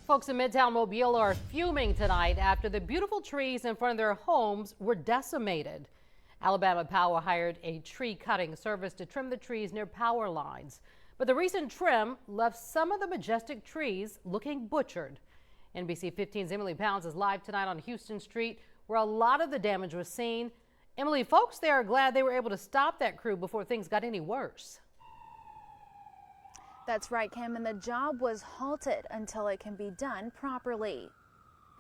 Folks in Midtown Mobile are fuming tonight after the beautiful trees in front of their homes were decimated. Alabama Power hired a tree cutting service to trim the trees near power lines. But the recent trim left some of the majestic trees looking butchered. NBC 15's Emily Pounds is live tonight on Houston Street, where a lot of the damage was seen. Emily, folks there are glad they were able to stop that crew before things got any worse. That's right, Kim, and the job was halted until it can be done properly.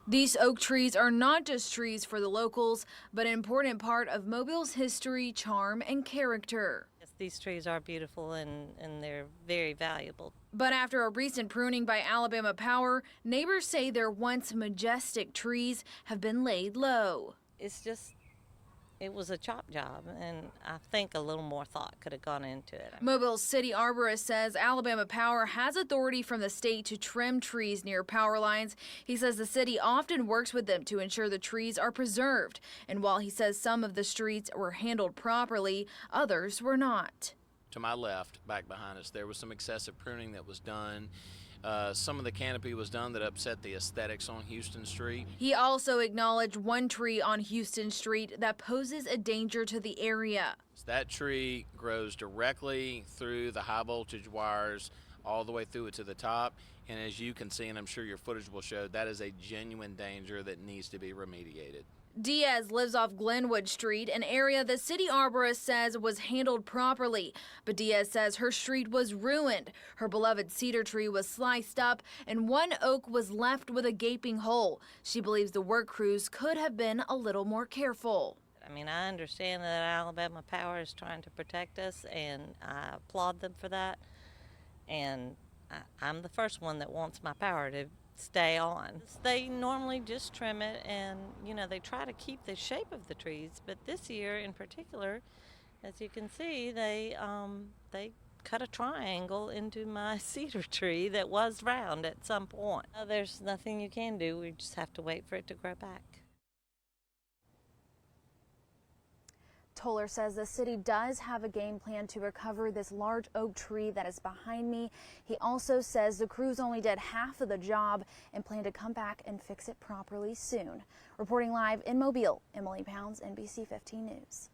These oak trees are not just trees for the locals, but an important part of Mobile's history, charm, and character. Yes, these trees are beautiful and they're very valuable. But after a recent pruning by Alabama Power, neighbors say their once majestic trees have been laid low. It was a chop job, and I think a little more thought could have gone into it. Mobile's city arborist says Alabama Power has authority from the state to trim trees near power lines. He says the city often works with them to ensure the trees are preserved. And while he says some of the streets were handled properly, others were not. To my left, back behind us, there was some excessive pruning that was done. Some of the canopy was done that upset the aesthetics on Houston Street. He also acknowledged one tree on Houston Street that poses a danger to the area. That tree grows directly through the high voltage wires all the way through it to the top. And as you can see, and I'm sure your footage will show, that is a genuine danger that needs to be remediated. Diaz lives off Glenwood Street, an area the city arborist says was handled properly. But Diaz says her street was ruined. Her beloved cedar tree was sliced up, and one oak was left with a gaping hole. She believes the work crews could have been a little more careful. I mean, I understand that Alabama Power is trying to protect us, and I applaud them for that. And I'm the first one that wants my power to stay on. They normally just trim it, and they try to keep the shape of the trees, but this year in particular, as you can see, they cut a triangle into my cedar tree that was round at some point. There's nothing you can do. We just have to wait for it to grow back. Toller says the city does have a game plan to recover this large oak tree that is behind me. He also says the crews only did half of the job and plan to come back and fix it properly soon. Reporting live in Mobile, Emily Pounds, NBC 15 News.